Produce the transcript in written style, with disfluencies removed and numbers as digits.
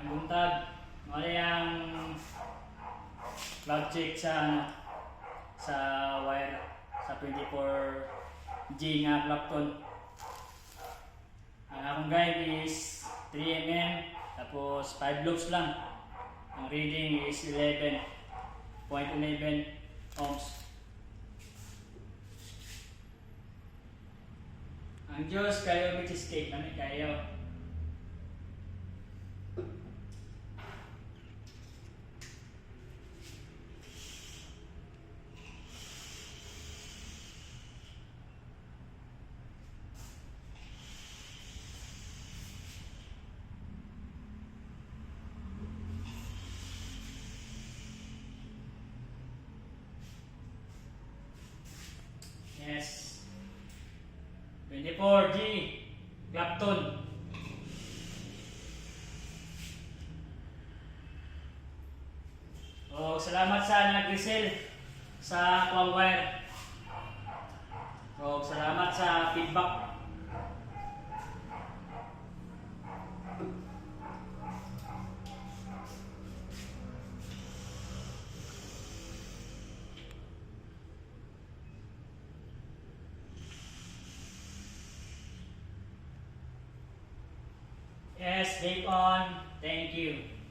Ang buntag. Mali ang plug check sa sa wire sa 24G nga Clapton. Ang akong guide is 3mm tapos 5 loops lang. Ang reading is 11.11 ohms. Ang Diyos kayo may cheesecake namin kayo. Yes. 24G Clapton. Oh, salamat sa nag-resell sa Quang Wire. Oh, salamat sa feedback. Yes, take on. Thank you.